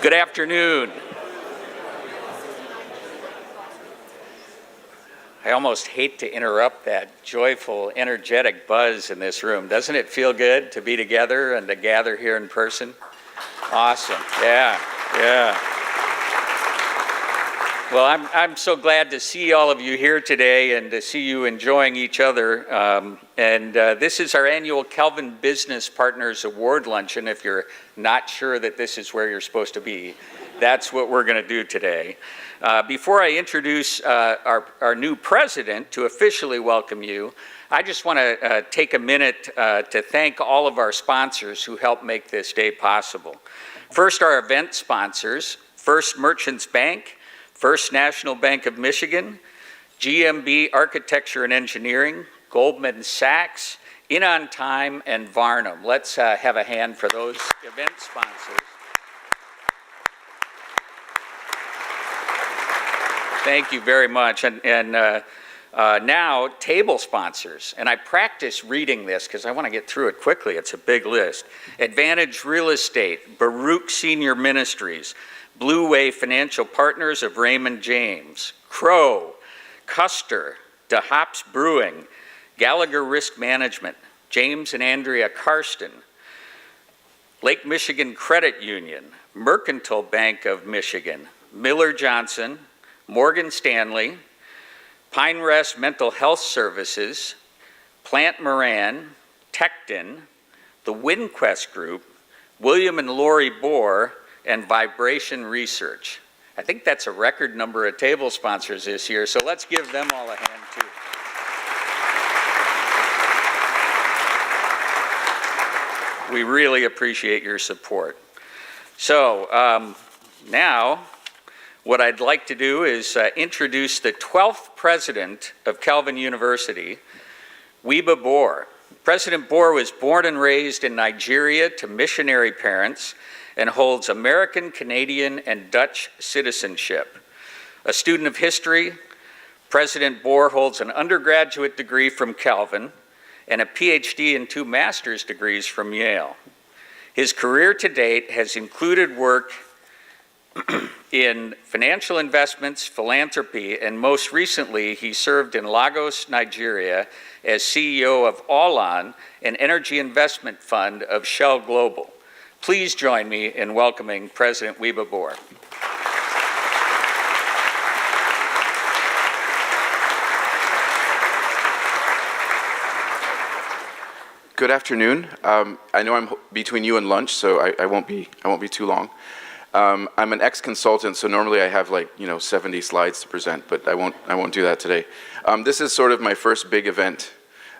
Good afternoon. I almost hate to interrupt that joyful, energetic buzz in this room. Doesn't it feel good to be together and to gather here in person? Awesome. Yeah. Well, I'm so glad to see all of you here today and to see you enjoying each other. This is our annual Calvin Business Partners Award Luncheon. If you're not sure that this is where you're supposed to be, that's what we're going to do today. Before I introduce our new president to officially welcome you, I just want to take a minute to thank all of our sponsors who helped make this day possible. First, our event sponsors, First Merchants Bank, First National Bank of Michigan, GMB Architecture and Engineering, Goldman Sachs, In On Time, and Varnum. Let's have a hand for those event sponsors. Thank you very much. Now, table sponsors. And I practice reading this because I want to get through it quickly. It's a big list. Advantage Real Estate, Baruch Senior Ministries, Blue Way Financial Partners of Raymond James, Crow, Custer, DeHops Brewing, Gallagher Risk Management, James and Andrea Karsten, Lake Michigan Credit Union, Mercantile Bank of Michigan, Miller Johnson, Morgan Stanley, Pine Rest Mental Health Services, Plant Moran, Tecton, the WinQuest Group, William and Lori Bohr, and Vibration Research. I think that's a record number of table sponsors this year, so let's give them all a hand too. We really appreciate your support. So now, what I'd like to do is introduce the 12th president of Calvin University, Wiebe Bohr. President Bohr was born and raised in Nigeria to missionary parents and holds American, Canadian, and Dutch citizenship. A student of history, President Bohr holds an undergraduate degree from Calvin and a PhD and 2 master's degrees from Yale. His career to date has included work in financial investments, philanthropy, and most recently, he served in Lagos, Nigeria, as CEO of Allon, an energy investment fund of Shell Global. Please join me in welcoming President Wiebe Bohr. Good afternoon. I know I'm between you and lunch, so I won't be too long. I'm an ex-consultant, so normally I have 70 slides to present, but I won't do that today. This is sort of my first big event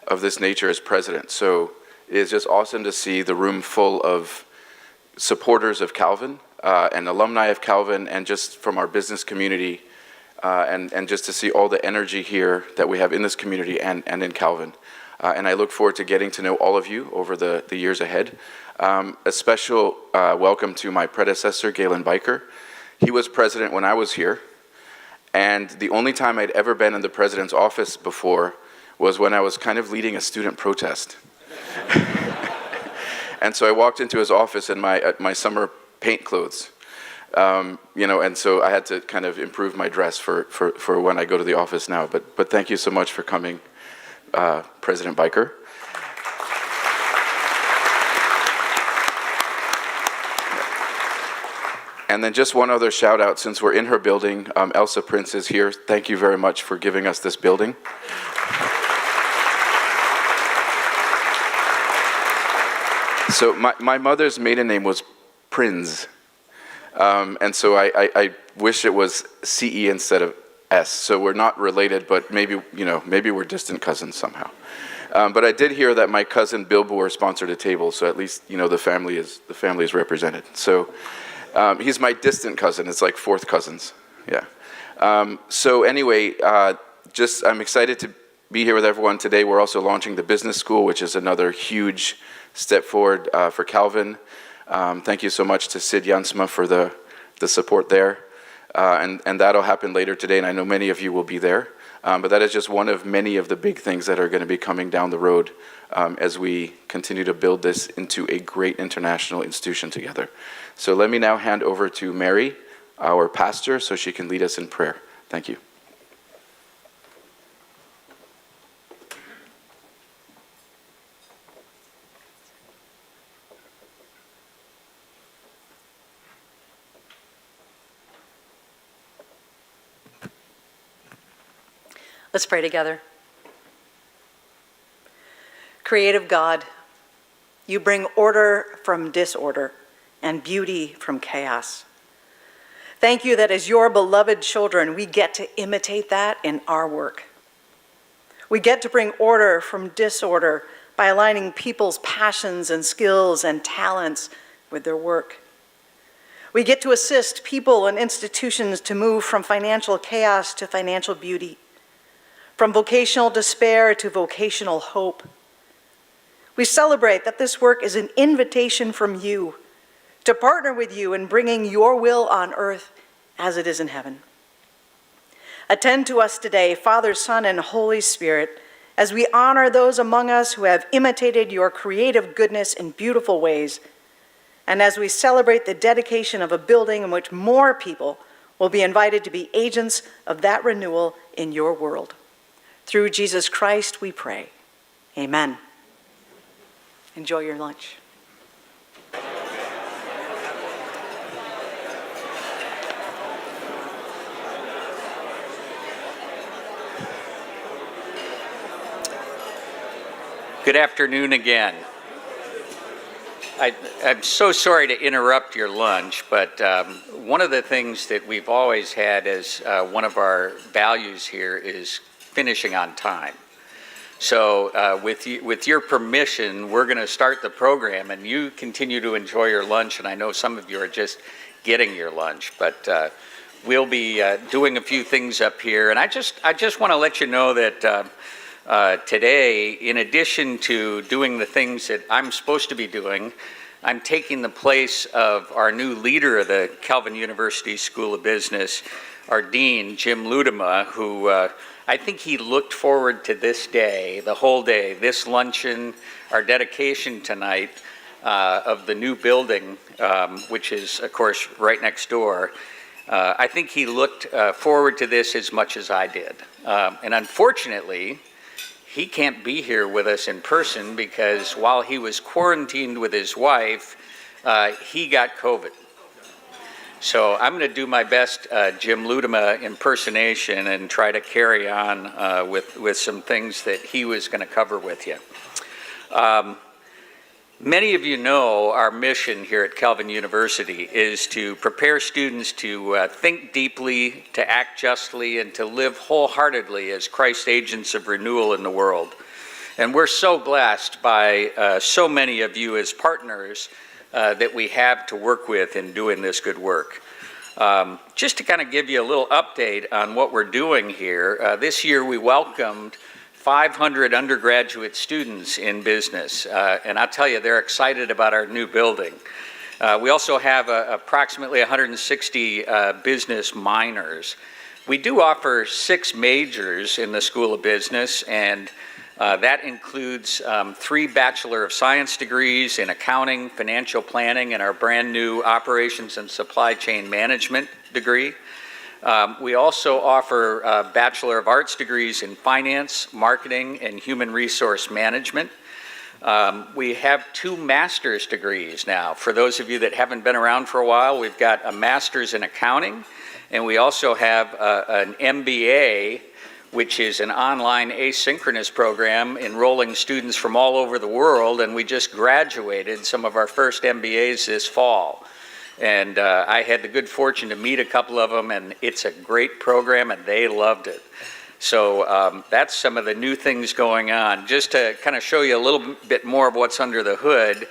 of this nature as president, so it is just awesome to see the room full of supporters of Calvin and alumni of Calvin, and just from our business community, and just to see all the energy here that we have in this community and in Calvin. And I look forward to getting to know all of you over the years ahead. A special welcome to my predecessor, Galen Biker. He was president when I was here, and the only time I'd ever been in the president's office before was when I was kind of leading a student protest. And so I walked into his office in my summer paint clothes, and so I had to kind of improve my dress for when I go to the office now. But thank you so much for coming, President Biker. And then just one other shout out, since we're in her building, Elsa Prince is here. Thank you very much for giving us this building. So my mother's maiden name was Prinz, and so I wish it was C-E instead of S. So we're not related, but maybe we're distant cousins somehow. But I did hear that my cousin Bill Bohr sponsored a table, so at least the family is represented. So he's my distant cousin. It's like fourth cousins. Yeah. So anyway, I'm excited to be here with everyone today. We're also launching the business school, which is another huge step forward for Calvin. Thank you so much to Sid Jansma for the support there. And that'll happen later today, and I know many of you will be there. But that is just one of many of the big things that are going to be coming down the road as we continue to build this into a great international institution together. So let me now hand over to Mary, our pastor, so she can lead us in prayer. Thank you. Let's pray together. Creative God, you bring order from disorder and beauty from chaos. Thank you that as your beloved children, we get to imitate that in our work. We get to bring order from disorder by aligning people's passions and skills and talents with their work. We get to assist people and institutions to move from financial chaos to financial beauty, from vocational despair to vocational hope. We celebrate that this work is an invitation from you to partner with you in bringing your will on earth as it is in heaven. Attend to us today, Father, Son, and Holy Spirit, as we honor those among us who have imitated your creative goodness in beautiful ways, and as we celebrate the dedication of a building in which more people will be invited to be agents of that renewal in your world. Through Jesus Christ we pray. Amen. Enjoy your lunch. Good afternoon again. I'm so sorry to interrupt your lunch, but one of the things that we've always had as one of our values here is finishing on time. So with your permission, we're going to start the program, and you continue to enjoy your lunch. And I know some of you are just getting your lunch, but we'll be doing a few things up here. And I just want to let you know that today, in addition to doing the things that I'm supposed to be doing, I'm taking the place of our new leader of the Calvin University School of Business, our dean, Jim Ludema, who I think he looked forward to this day, the whole day, this luncheon, our dedication tonight of the new building, which is, of course, right next door. I think he looked forward to this as much as I did. And unfortunately, he can't be here with us in person because while he was quarantined with his wife, he got COVID. So I'm going to do my best Jim Ludema impersonation and try to carry on with some things that he was going to cover with you. Many of you know our mission here at Calvin University is to prepare students to think deeply, to act justly, and to live wholeheartedly as Christ's agents of renewal in the world. And we're so blessed by so many of you as partners that we have to work with in doing this good work. Just to kind of give you a little update on what we're doing here, this year we welcomed 500 undergraduate students in business, and I'll tell you, they're excited about our new building. We also have approximately 160 business minors. We do offer 6 majors in the School of Business, and that includes 3 Bachelor of Science degrees in accounting, financial planning, and our brand new operations and supply chain management degree. We also offer Bachelor of Arts degrees in finance, marketing, and human resource management. We have 2 master's degrees now. For those of you that haven't been around for a while, we've got a master's in accounting, and we also have an MBA, which is an online asynchronous program enrolling students from all over the world, and we just graduated some of our first MBAs this fall. And I had the good fortune to meet a couple of them, and it's a great program, and they loved it. So that's some of the new things going on. Just to kind of show you a little bit more of what's under the hood,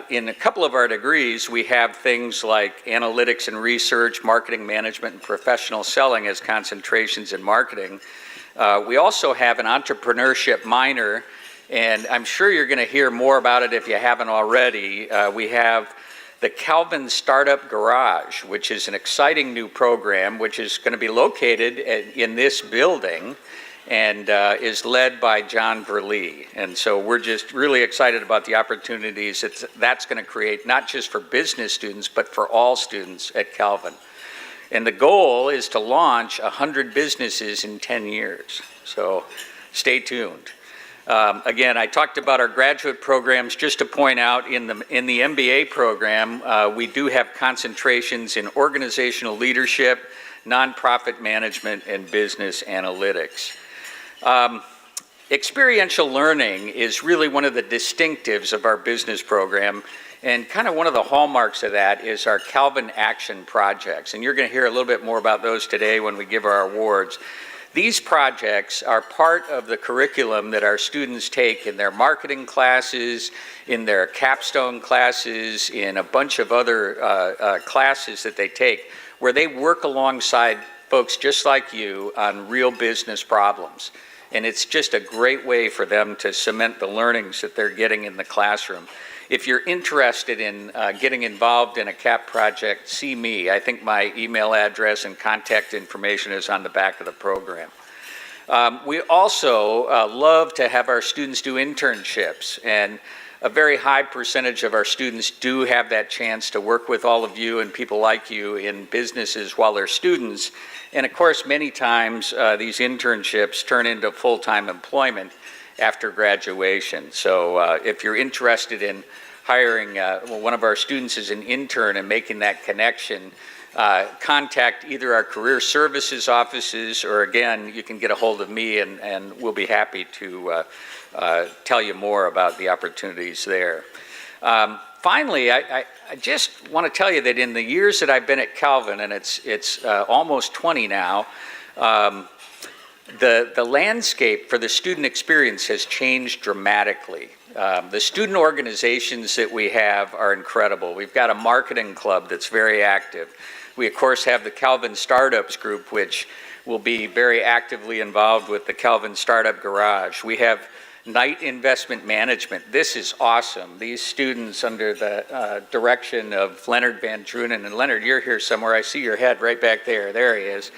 in a couple of our degrees, we have things like analytics and research, marketing management, and professional selling as concentrations in marketing. We also have an entrepreneurship minor, and I'm sure you're going to hear more about it if you haven't already. We have the Calvin Startup Garage, which is an exciting new program, which is going to be located in this building and is led by John Verlee. And so we're just really excited about the opportunities that's going to create, not just for business students, but for all students at Calvin. And the goal is to launch 100 businesses in 10 years. So stay tuned. Again, I talked about our graduate programs. Just to point out, in the MBA program, we do have concentrations in organizational leadership, nonprofit management, and business analytics. Experiential learning is really one of the distinctives of our business program, and kind of one of the hallmarks of that is our Calvin Action Projects. And you're going to hear a little bit more about those today when we give our awards. These projects are part of the curriculum that our students take in their marketing classes, in their capstone classes, in a bunch of other classes that they take, where they work alongside folks just like you on real business problems. And it's just a great way for them to cement the learnings that they're getting in the classroom. If you're interested in getting involved in a CAP project, see me. I think my email address and contact information is on the back of the program. We also love to have our students do internships, and a very high percentage of our students do have that chance to work with all of you and people like you in businesses while they're students. And of course, many times these internships turn into full-time employment after graduation. So if you're interested in hiring one of our students as an intern and making that connection, contact either our career services offices, or again, you can get a hold of me and we'll be happy to tell you more about the opportunities there. Finally, I just want to tell you that in the years that I've been at Calvin, and it's almost 20 now, the landscape for the student experience has changed dramatically. The student organizations that we have are incredible. We've got a marketing club that's very active. We, of course, have the Calvin Startups group, which will be very actively involved with the Calvin Startup Garage. We have Night Investment Management. This is awesome. These students, under the direction of Leonard Van Drunen, and Leonard, you're here somewhere. I see your head right back there. There he is.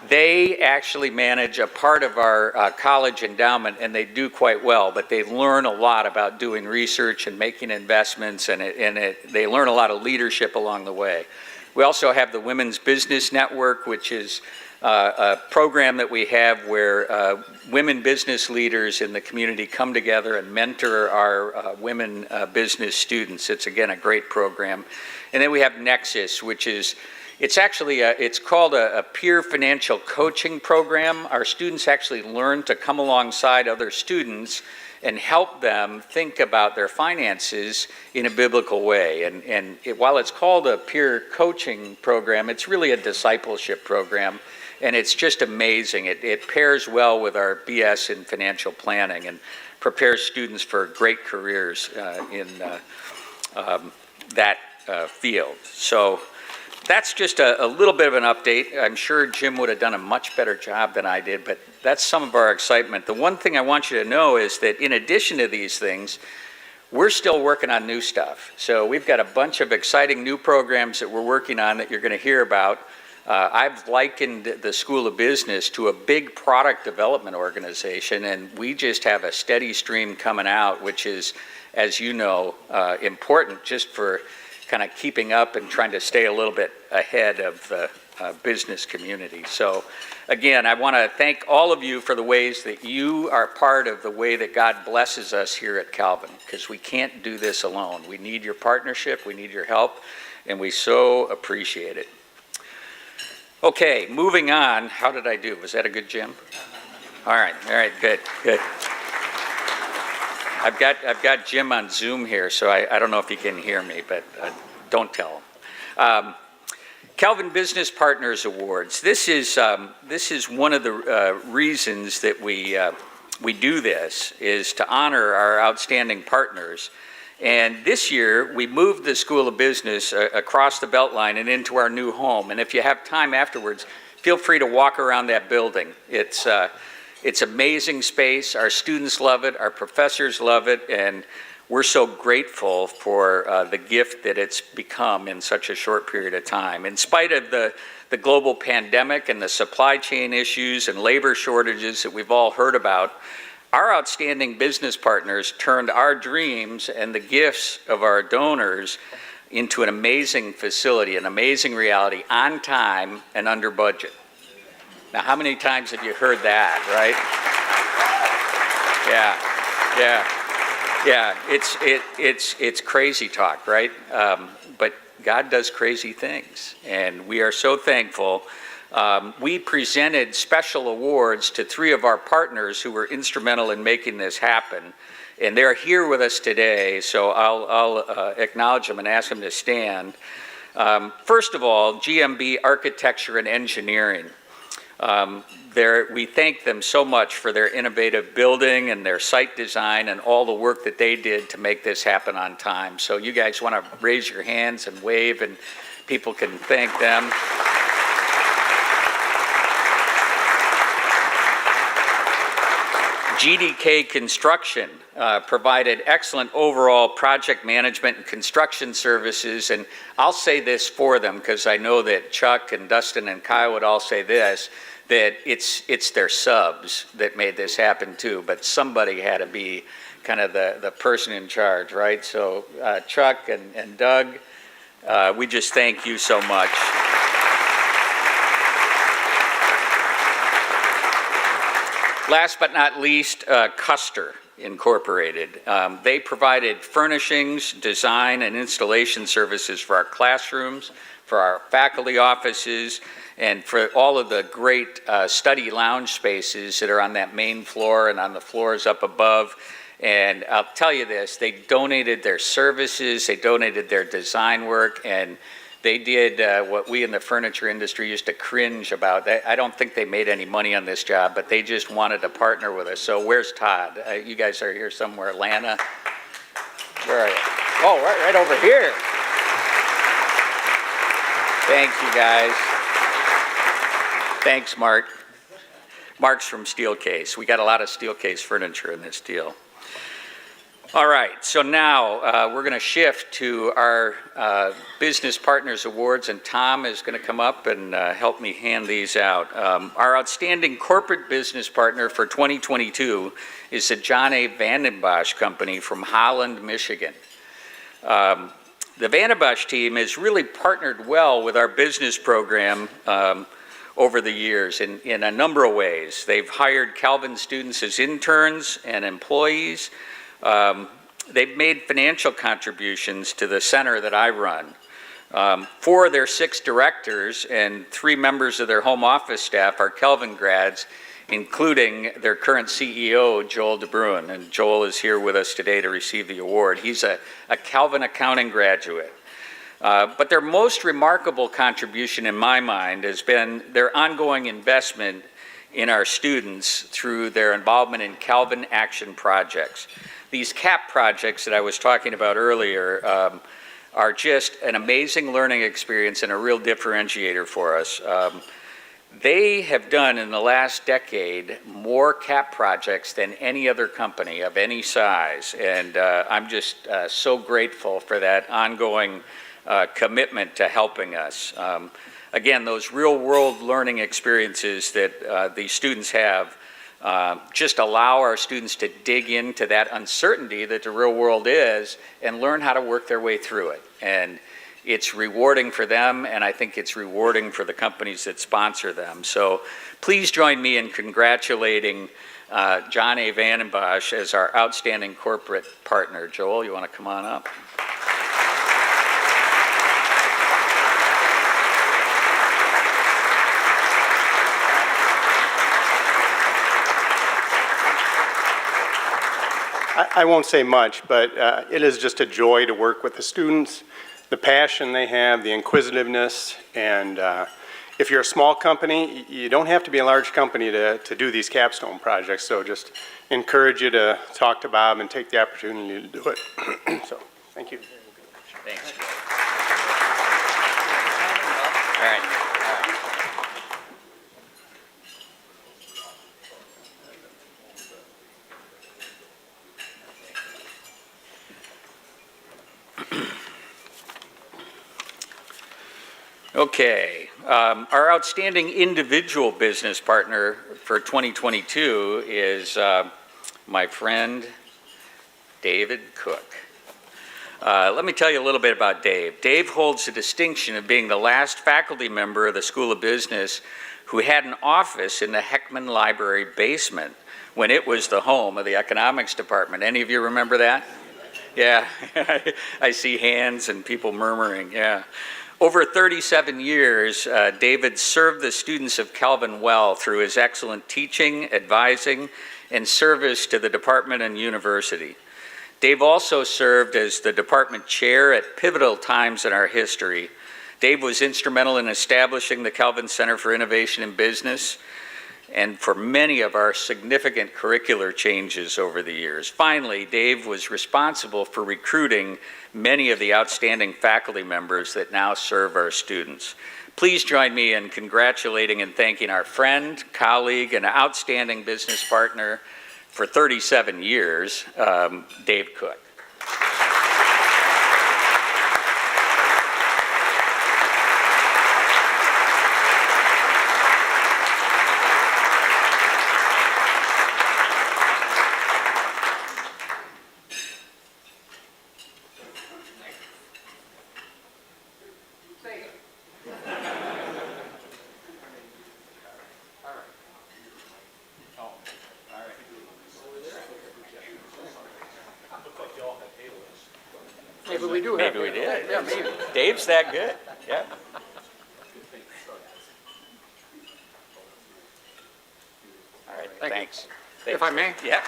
They actually manage a part of our college endowment, and they do quite well, but they learn a lot about doing research and making investments, and they learn a lot of leadership along the way. We also have the Women's Business Network, which is a program that we have where women business leaders in the community come together and mentor our women business students. It's, again, a great program. And then we have Nexus, which is it's called a peer financial coaching program. Our students actually learn to come alongside other students and help them think about their finances in a biblical way. And while it's called a peer coaching program, it's really a discipleship program, and it's just amazing. It pairs well with our BS in financial planning and prepares students for great careers in that field. So that's just a little bit of an update. I'm sure Jim would have done a much better job than I did, but that's some of our excitement. The one thing I want you to know is that in addition to these things, we're still working on new stuff. So we've got a bunch of exciting new programs that we're working on that you're going to hear about. I've likened the School of Business to a big product development organization, and we just have a steady stream coming out, which is, as you know, important just for kind of keeping up and trying to stay a little bit ahead of the business community. So again, I want to thank all of you for the ways that you are part of the way that God blesses us here at Calvin, because we can't do this alone. We need your partnership, we need your help, and we so appreciate it. Okay, moving on. How did I do? Was that a good Jim? All right, good. I've got Jim on Zoom here, so I don't know if he can hear me, but don't tell him. Calvin Business Partners Awards. This is one of the reasons that we do this, is to honor our outstanding partners. And this year, we moved the School of Business across the Beltline and into our new home. And if you have time afterwards, feel free to walk around that building. It's amazing space. Our students love it. Our professors love it. And we're so grateful for the gift that it's become in such a short period of time. In spite of the global pandemic and the supply chain issues and labor shortages that we've all heard about, our outstanding business partners turned our dreams and the gifts of our donors into an amazing facility, an amazing reality, on time and under budget. Now, how many times have you heard that, right? It's crazy talk, right? But God does crazy things, and we are so thankful. We presented special awards to 3 of our partners who were instrumental in making this happen, and they're here with us today, so I'll acknowledge them and ask them to stand. First of all, GMB Architecture and Engineering. We thank them so much for their innovative building and their site design and all the work that they did to make this happen on time. So you guys want to raise your hands and wave, and people can thank them. GDK Construction provided excellent overall project management and construction services, and I'll say this for them because I know that Chuck and Dustin and Kyle would all say this, that it's their subs that made this happen too, but somebody had to be kind of the person in charge, right? So Chuck and Doug, we just thank you so much. Last but not least, Custer Incorporated. They provided furnishings, design, and installation services for our classrooms, for our faculty offices, and for all of the great study lounge spaces that are on that main floor and on the floors up above. And I'll tell you this, they donated their services, they donated their design work, and they did what we in the furniture industry used to cringe about. I don't think they made any money on this job, but they just wanted to partner with us. So where's Todd? You guys are here somewhere. Lana? Where are you? Oh, right over here. Thank you, guys. Thanks, Mark. Mark's from Steelcase. We got a lot of Steelcase furniture in this deal. All right, so now we're going to shift to our Business Partners Awards, and Tom is going to come up and help me hand these out. Our outstanding corporate business partner for 2022 is the John A. Vandenbosch Company from Holland, Michigan. The Vandenbosch team has really partnered well with our business program over the years in a number of ways. They've hired Calvin students as interns and employees. They've made financial contributions to the center that I run. 4 of their 6 directors and 3 members of their home office staff are Calvin grads, including their current CEO, Joel DeBruin. And Joel is here with us today to receive the award. He's a Calvin accounting graduate. But their most remarkable contribution in my mind has been their ongoing investment in our students through their involvement in Calvin Action Projects. These CAP projects that I was talking about earlier are just an amazing learning experience and a real differentiator for us. They have done in the last decade more CAP projects than any other company of any size, and I'm just so grateful for that ongoing commitment to helping us. Again, those real-world learning experiences that these students have just allow our students to dig into that uncertainty that the real world is and learn how to work their way through it. And it's rewarding for them, and I think it's rewarding for the companies that sponsor them. So please join me in congratulating John A. Vandenbosch as our outstanding corporate partner. Joel, you want to come on up? I won't say much, but it is just a joy to work with the students, the passion they have, the inquisitiveness, and if you're a small company, you don't have to be a large company to do these capstone projects, so just encourage you to talk to Bob and take the opportunity to do it. So, thank you. Thanks. All right. Okay, our outstanding individual business partner for 2022 is my friend David Cook. Let me tell you a little bit about Dave. Dave holds the distinction of being the last faculty member of the School of Business who had an office in the Heckman Library basement when it was the home of the economics department. Any of you remember that? Yeah, I see hands and people murmuring, yeah. Over 37 years, David served the students of Calvin well through his excellent teaching, advising, and service to the department and university. Dave also served as the department chair at pivotal times in our history. Dave was instrumental in establishing the Calvin Center for Innovation in Business and for many of our significant curricular changes over the years. Finally, Dave was responsible for recruiting many of the outstanding faculty members that now serve our students. Please join me in congratulating and thanking our friend, colleague, and outstanding business partner for 37 years, Dave Cook. Maybe we do Maybe we did. Yeah, maybe. Dave's that good. Yeah. All right, thanks. If I may? Yeah.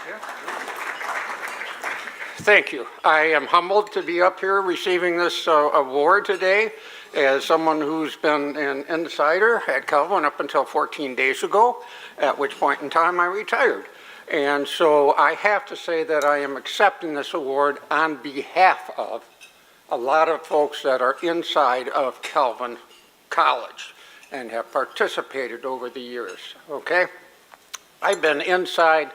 Thank you. I am humbled to be up here receiving this award today as someone who's been an insider at Calvin up until 14 days ago, at which point in time I retired. And so I have to say that I am accepting this award on behalf of a lot of folks that are inside of Calvin College and have participated over the years, okay? I've been inside.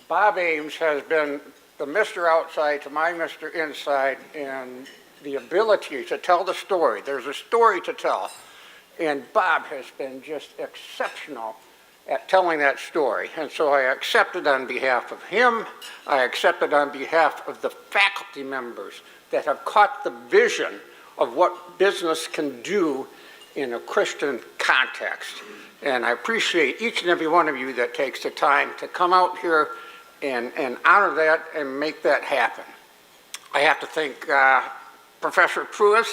Bob Ames has been the Mr. Outside to my Mr. Inside, and the ability to tell the story. There's a story to tell, and Bob has been just exceptional at telling that story. And so I accept it on behalf of him. I accept it on behalf of the faculty members that have caught the vision of what business can do in a Christian context. And I appreciate each and every one of you that takes the time to come out here and honor that and make that happen. I have to thank Professor Pruitt,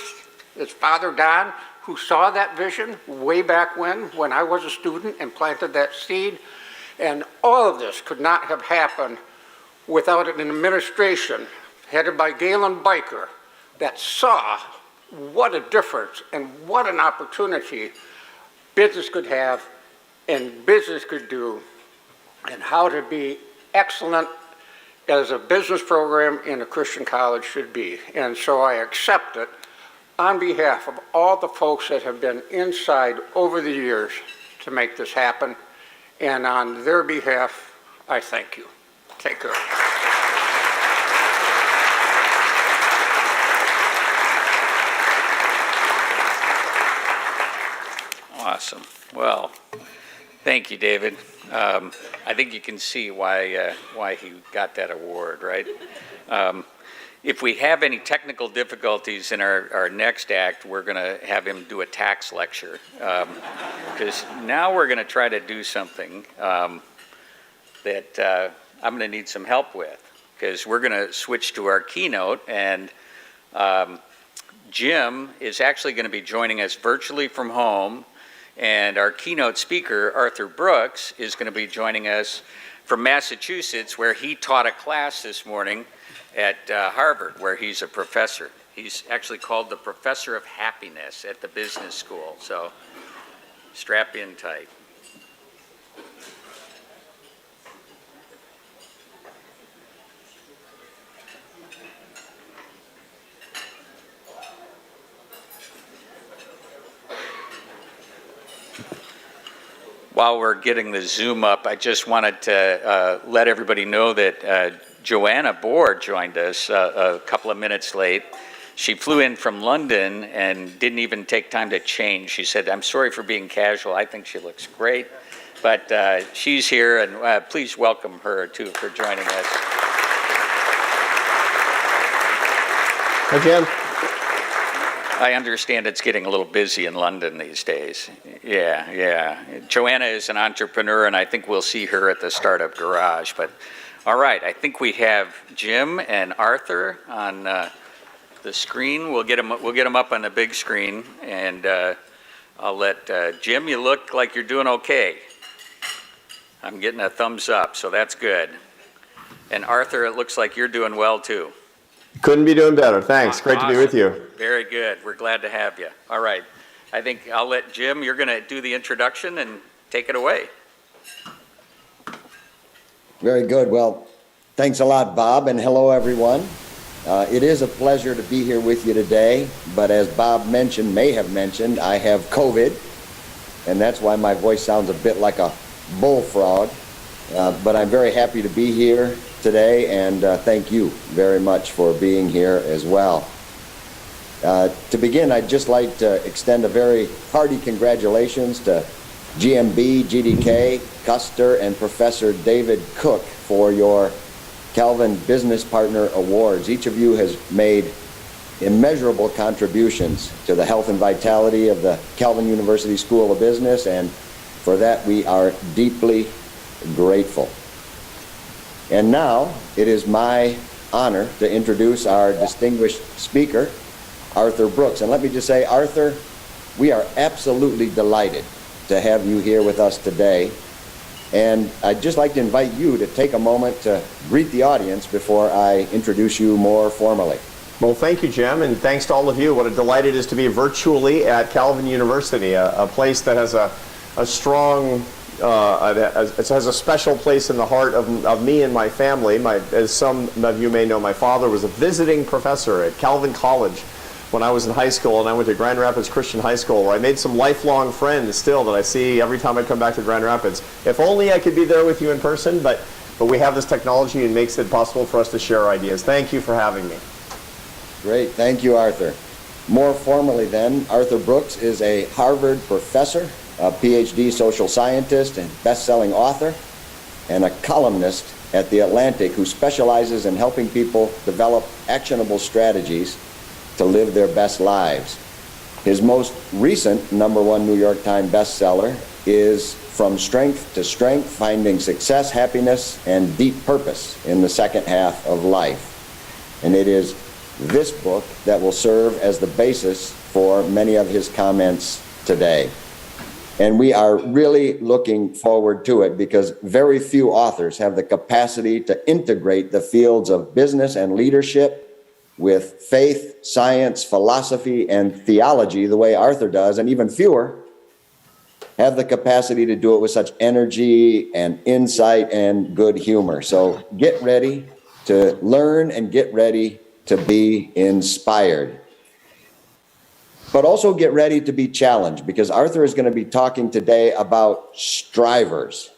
his father Don, who saw that vision way back when I was a student and planted that seed. And all of this could not have happened without an administration headed by Galen Biker that saw what a difference and what an opportunity business could have and business could do, and how to be excellent as a business program in a Christian college should be. And so I accept it on behalf of all the folks that have been inside over the years to make this happen. And on their behalf, I thank you. Take care. Awesome. Well, thank you, David. I think you can see why he got that award, right? If we have any technical difficulties in our next act, we're going to have him do a tax lecture. Because now we're going to try to do something that I'm going to need some help with. Because we're going to switch to our keynote, and Jim is actually going to be joining us virtually from home. And our keynote speaker, Arthur Brooks, is going to be joining us from Massachusetts, where he taught a class this morning at Harvard, where he's a professor. He's actually called the Professor of Happiness at the business school. So strap in tight. While we're getting the Zoom up, I just wanted to let everybody know that Joanna Bohr joined us a couple of minutes late. She flew in from London and didn't even take time to change. She said, "I'm sorry for being casual. I think she looks great." But she's here, and please welcome her, too, for joining us. Hi, Jim. I understand it's getting a little busy in London these days. Yeah. Joanna is an entrepreneur, and I think we'll see her at the Startup Garage. But all right, I think we have Jim and Arthur on the screen. We'll get them up on the big screen, and I'll let Jim. You look like you're doing okay. I'm getting a thumbs up, so that's good. And Arthur, it looks like you're doing well too. Couldn't be doing better. Thanks. Great to be with you. Very good. We're glad to have you. All right. I think I'll let Jim, you're going to do the introduction and take it away. Very good. Well, thanks a lot, Bob, and hello, everyone. It is a pleasure to be here with you today, but as Bob may have mentioned, I have COVID, and that's why my voice sounds a bit like a bullfrog. But I'm very happy to be here today, and thank you very much for being here as well. To begin, I'd just like to extend a very hearty congratulations to GMB, GDK, Custer, and Professor David Cook for your Calvin Business Partner Awards. Each of you has made immeasurable contributions to the health and vitality of the Calvin University School of Business, and for that we are deeply grateful. And now it is my honor to introduce our distinguished speaker, Arthur Brooks. And let me just say, Arthur, we are absolutely delighted to have you here with us today. And I'd just like to invite you to take a moment to greet the audience before I introduce you more formally. Well, thank you, Jim, and thanks to all of you. What a delight it is to be virtually at Calvin University, a place that has a strong, it has a special place in the heart of me and my family. As some of you may know, my father was a visiting professor at Calvin College when I was in high school, and I went to Grand Rapids Christian High School, where I made some lifelong friends still that I see every time I come back to Grand Rapids. If only I could be there with you in person, but we have this technology and it makes it possible for us to share ideas. Thank you for having me. Great, thank you, Arthur. More formally then, Arthur Brooks is a Harvard professor, a PhD social scientist and best-selling author, and a columnist at The Atlantic who specializes in helping people develop actionable strategies to live their best lives. His most recent #1 New York Times bestseller is From Strength to Strength, Finding Success, Happiness, and Deep Purpose in the Second Half of Life. And it is this book that will serve as the basis for many of his comments today. And we are really looking forward to it because very few authors have the capacity to integrate the fields of business and leadership with faith, science, philosophy, and theology the way Arthur does, and even fewer have the capacity to do it with such energy and insight and good humor. So get ready to learn and get ready to be inspired. But also get ready to be challenged, because Arthur is going to be talking today about strivers.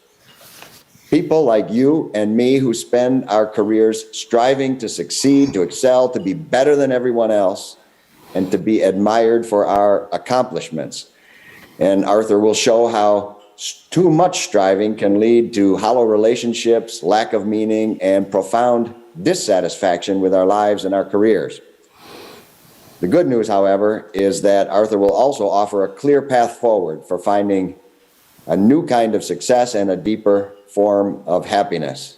People like you and me who spend our careers striving to succeed, to excel, to be better than everyone else, and to be admired for our accomplishments. And Arthur will show how too much striving can lead to hollow relationships, lack of meaning, and profound dissatisfaction with our lives and our careers. The good news, however, is that Arthur will also offer a clear path forward for finding a new kind of success and a deeper form of happiness.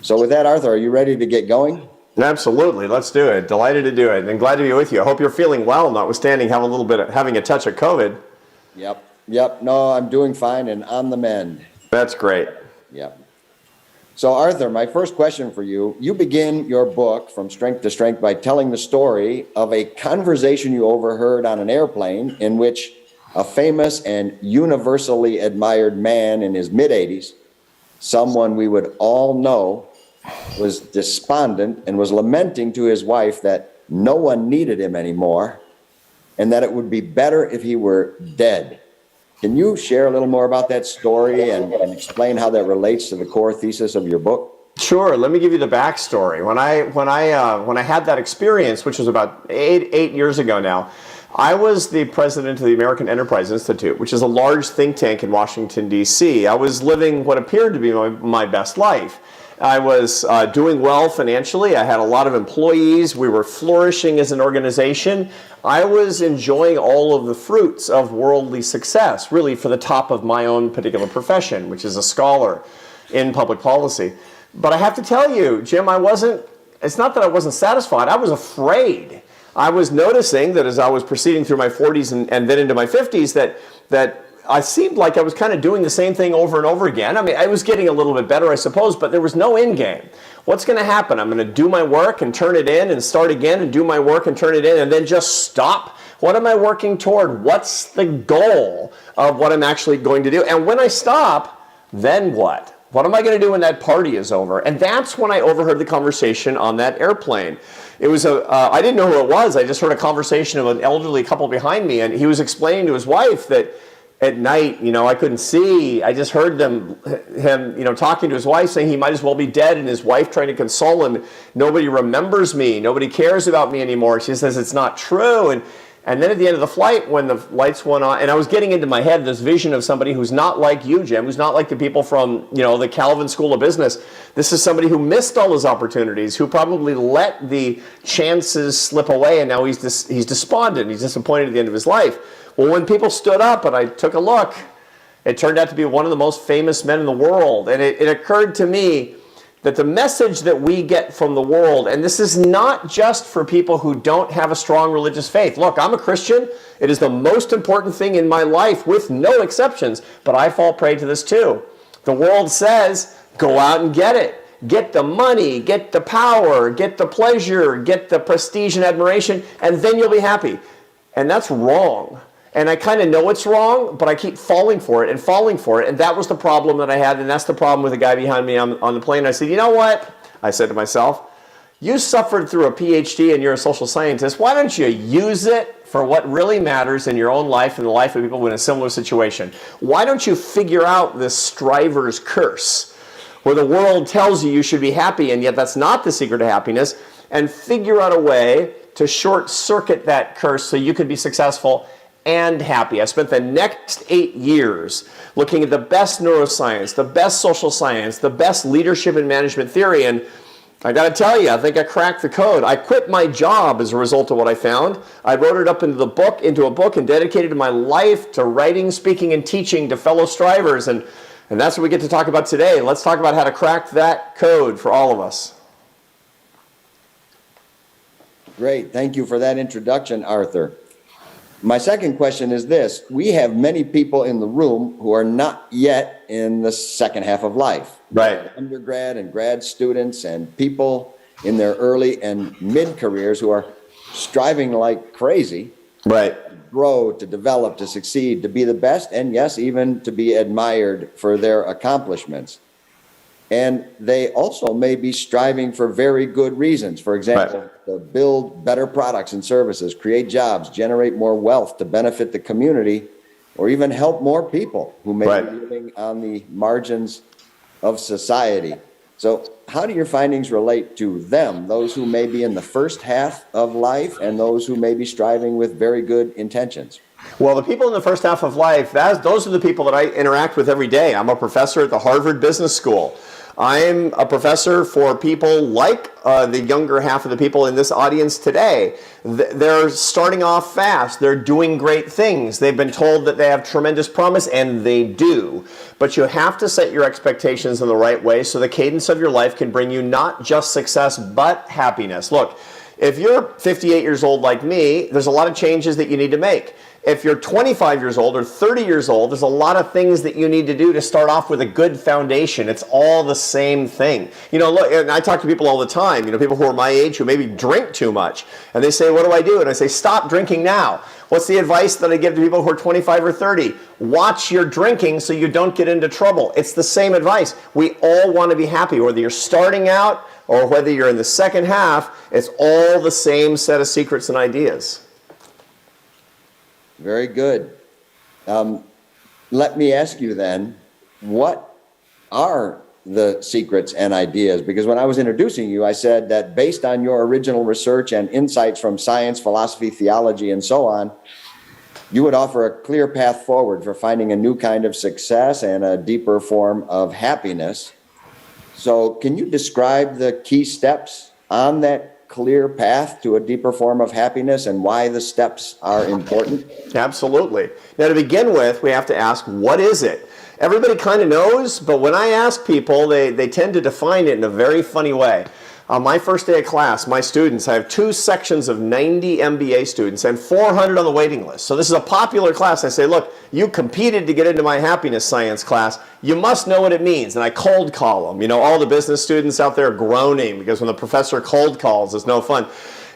So with that, Arthur, are you ready to get going? Absolutely. Let's do it. Delighted to do it, and glad to be with you. I hope you're feeling well, notwithstanding having a touch of COVID. Yep. No, I'm doing fine and on the mend. That's great. Yep. So Arthur, my first question for you, you begin your book, From Strength to Strength, by telling the story of a conversation you overheard on an airplane in which a famous and universally admired man in his mid-80s, someone we would all know, was despondent and was lamenting to his wife that no one needed him anymore and that it would be better if he were dead. Can you share a little more about that story and explain how that relates to the core thesis of your book? Sure. Let me give you the backstory. When I had that experience, which was about eight years ago now, I was the president of the American Enterprise Institute, which is a large think tank in Washington, D.C. I was living what appeared to be my best life. I was doing well financially. I had a lot of employees. We were flourishing as an organization. I was enjoying all of the fruits of worldly success, really for the top of my own particular profession, which is a scholar in public policy. But I have to tell you, Jim, it's not that I wasn't satisfied. I was afraid. I was noticing that as I was proceeding through my 40s and then into my 50s that I seemed like I was kind of doing the same thing over and over again. I mean, I was getting a little bit better, I suppose, but there was no end game. What's going to happen? I'm going to do my work and turn it in and start again and do my work and turn it in and then just stop? What am I working toward? What's the goal of what I'm actually going to do? And when I stop, then what? What am I going to do when that party is over? And that's when I overheard the conversation on that airplane. It was I didn't know who it was. I just heard a conversation of an elderly couple behind me, and he was explaining to his wife that at night, I couldn't see. I just heard him, talking to his wife, saying he might as well be dead, and his wife trying to console him. Nobody remembers me. Nobody cares about me anymore. She says it's not true. And then at the end of the flight, when the lights went on, and I was getting into my head this vision of somebody who's not like you, Jim, who's not like the people from, the Calvin School of Business. This is somebody who missed all his opportunities, who probably let the chances slip away, and now he's despondent. He's disappointed at the end of his life. Well, when people stood up and I took a look, it turned out to be one of the most famous men in the world. And it occurred to me that the message that we get from the world, and this is not just for people who don't have a strong religious faith. Look, I'm a Christian. It is the most important thing in my life with no exceptions, but I fall prey to this too. The world says, go out and get it. Get the money, get the power, get the pleasure, get the prestige and admiration, and then you'll be happy. And that's wrong. And I kind of know it's wrong, but I keep falling for it. And that was the problem that I had, and that's the problem with the guy behind me on the plane. I said, you know what? I said to myself, you suffered through a PhD and you're a social scientist. Why don't you use it for what really matters in your own life and the life of people in a similar situation? Why don't you figure out this striver's curse, where the world tells you should be happy, and yet that's not the secret to happiness, and figure out a way to short circuit that curse so you could be successful and happy. I spent the next 8 years looking at the best neuroscience, the best social science, the best leadership and management theory, and I got to tell you, I think I cracked the code. I quit my job as a result of what I found. I wrote it up into a book, and dedicated my life to writing, speaking, and teaching to fellow strivers, and that's what we get to talk about today. Let's talk about how to crack that code for all of us. Great. Thank you for that introduction, Arthur. My second question is this. We have many people in the room who are not yet in the second half of life. Right. Undergrad and grad students and people in their early and mid-careers who are striving like crazy. Right. To grow, to develop, to succeed, to be the best, and yes, even to be admired for their accomplishments. And they also may be striving for very good reasons. For example, to build better products and services, create jobs, generate more wealth to benefit the community, or even help more people who may be living on the margins of society. So how do your findings relate to them, those who may be in the first half of life and those who may be striving with very good intentions? Well, the people in the first half of life, those are the people that I interact with every day. I'm a professor at the Harvard Business School. I'm a professor for people like the younger half of the people in this audience today. They're starting off fast. They're doing great things. They've been told that they have tremendous promise, and they do. But you have to set your expectations in the right way so the cadence of your life can bring you not just success, but happiness. Look, if you're 58 years old like me, there's a lot of changes that you need to make. If you're 25 years old or 30 years old, there's a lot of things that you need to do to start off with a good foundation. It's all the same thing. Look, and I talk to people all the time, people who are my age who maybe drink too much. And they say, what do I do? And I say, stop drinking now. What's the advice that I give to people who are 25 or 30? Watch your drinking so you don't get into trouble. It's the same advice. We all want to be happy, whether you're starting out or whether you're in the second half. It's all the same set of secrets and ideas. Very good. Let me ask you then, what are the secrets and ideas, because when I was introducing you, I said that based on your original research and insights from science, philosophy, theology, and so on, you would offer a clear path forward for finding a new kind of success and a deeper form of happiness. So can you describe the key steps on that clear path to a deeper form of happiness and why the steps are important? Absolutely. Now, to begin with, we have to ask, what is it? Everybody kind of knows, but when I ask people, they tend to define it in a very funny way. On my first day of class, my students, I have 2 sections of 90 MBA students and 400 on the waiting list. So this is a popular class. I say, look, you competed to get into my happiness science class. You must know what it means. And I cold call them. You know, all the business students out there are groaning because when the professor cold calls, it's no fun.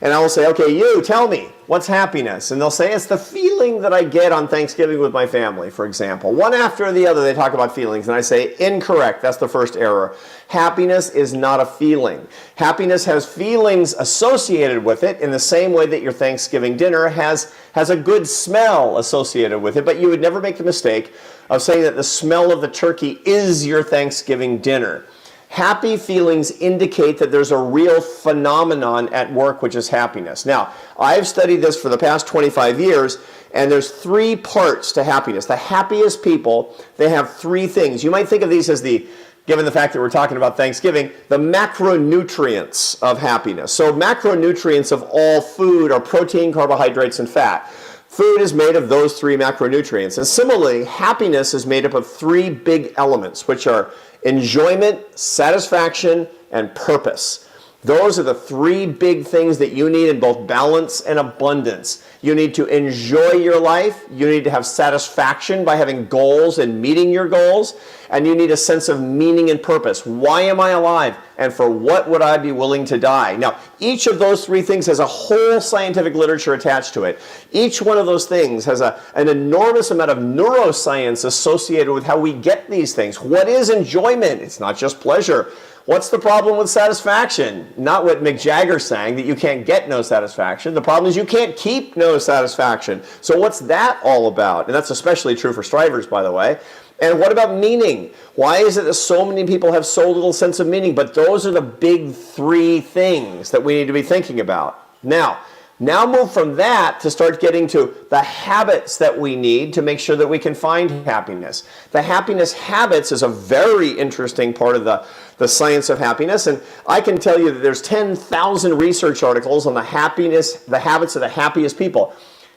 And I will say, okay, you tell me, what's happiness? And they'll say, it's the feeling that I get on Thanksgiving with my family, for example. One after the other, they talk about feelings. And I say, incorrect. That's the first error. Happiness is not a feeling. Happiness has feelings associated with it in the same way that your Thanksgiving dinner has a good smell associated with it. But you would never make the mistake of saying that the smell of the turkey is your Thanksgiving dinner. Happy feelings indicate that there's a real phenomenon at work, which is happiness. Now, I've studied this for the past 25 years, and there's 3 parts to happiness. The happiest people, they have 3 things. You might think of these as given the fact that we're talking about Thanksgiving, the macronutrients of happiness. So macronutrients of all food are protein, carbohydrates, and fat. Food is made of those 3 macronutrients. And similarly, happiness is made up of 3 big elements, which are enjoyment, satisfaction, and purpose. Those are the 3 big things that you need in both balance and abundance. You need to enjoy your life, you need to have satisfaction by having goals and meeting your goals, and you need a sense of meaning and purpose. Why am I alive? And for what would I be willing to die? Now, each of those 3 things has a whole scientific literature attached to it. Each one of those things has an enormous amount of neuroscience associated with how we get these things. What is enjoyment? It's not just pleasure. What's the problem with satisfaction? Not what Mick Jagger sang, that you can't get no satisfaction. The problem is you can't keep no satisfaction. So what's that all about? And that's especially true for strivers, by the way. And what about meaning? Why is it that so many people have so little sense of meaning? But those are the big 3 things that we need to be thinking about. Now move from that to start getting to the habits that we need to make sure that we can find happiness. The happiness habits is a very interesting part of the science of happiness. And I can tell you that there's 10,000 research articles on the habits of the happiest people.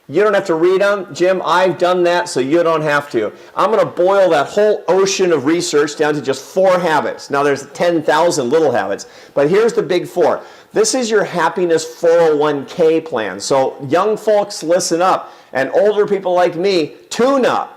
You don't have to read them. Jim, I've done that, so you don't have to. I'm going to boil that whole ocean of research down to just 4 habits. Now, there's 10,000 little habits, but here's the big 4. This is your happiness 401k plan. So young folks, listen up, and older people like me, tune up.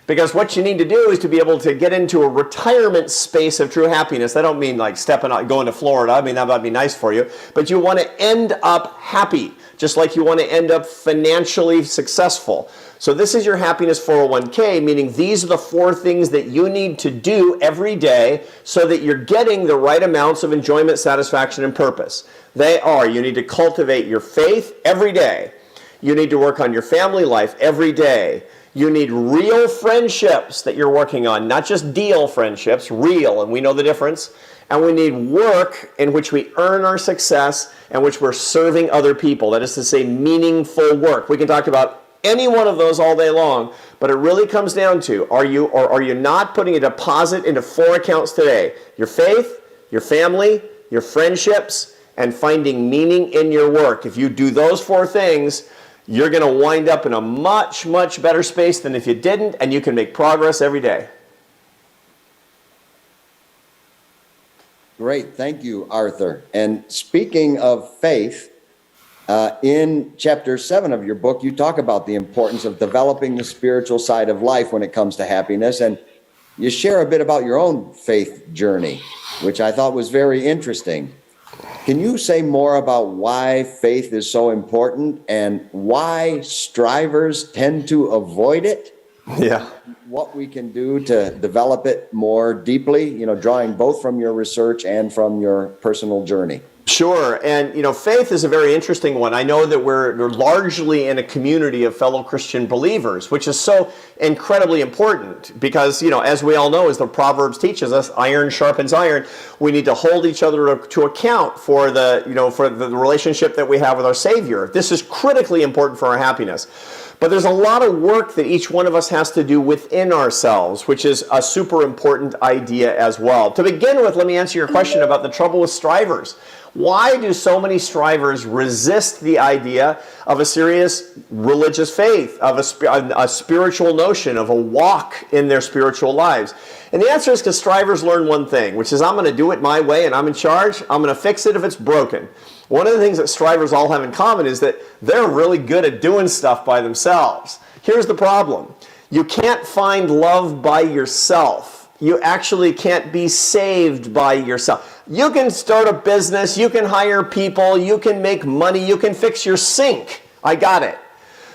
Because what you need to do is to be able to get into a retirement space of true happiness. I don't mean like stepping out, going to Florida. I mean, that might be nice for you. But you want to end up happy, just like you want to end up financially successful. So this is your happiness 401k, meaning these are the 4 things that you need to do every day so that you're getting the right amounts of enjoyment, satisfaction, and purpose. They are, you need to cultivate your faith every day. You need to work on your family life every day. You need real friendships that you're working on, not just deal friendships, real, and we know the difference. And we need work in which we earn our success and which we're serving other people. That is to say, meaningful work. We can talk about any one of those all day long, but it really comes down to, are you not putting a deposit into 4 accounts today? Your faith, your family, your friendships, and finding meaning in your work. If you do those 4 things, you're going to wind up in a much, much better space than if you didn't, and you can make progress every day. Great. Thank you, Arthur. And speaking of faith, in chapter 7 of your book, you talk about the importance of developing the spiritual side of life when it comes to happiness. And you share a bit about your own faith journey, which I thought was very interesting. Can you say more about why faith is so important and why strivers tend to avoid it? Yeah. what we can do to develop it more deeply, drawing both from your research and from your personal journey? Sure. And, faith is a very interesting one. I know that we're largely in a community of fellow Christian believers, which is so incredibly important because, as we all know, as the Proverbs teaches us, iron sharpens iron. We need to hold each other to account for the relationship that we have with our Savior. This is critically important for our happiness. But there's a lot of work that each one of us has to do within ourselves, which is a super important idea as well. To begin with, let me answer your question about the trouble with strivers. Why do so many strivers resist the idea of a serious religious faith, of a spiritual notion, of a walk in their spiritual lives? And the answer is because strivers learn one thing, which is I'm going to do it my way and I'm in charge. I'm going to fix it if it's broken. One of the things that strivers all have in common is that they're really good at doing stuff by themselves. Here's the problem. You can't find love by yourself. You actually can't be saved by yourself. You can start a business, you can hire people, you can make money, you can fix your sink. I got it.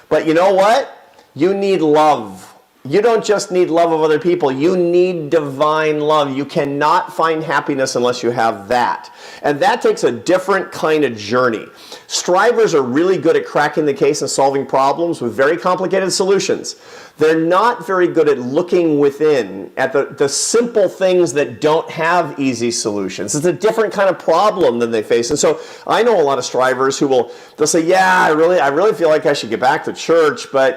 But you know what? You need love. You don't just need love of other people. You need divine love. You cannot find happiness unless you have that. And that takes a different kind of journey. Strivers are really good at cracking the case and solving problems with very complicated solutions. They're not very good at looking within at the simple things that don't have easy solutions. It's a different kind of problem than they face. And so I know a lot of strivers they'll say, yeah, I really feel like I should get back to church, but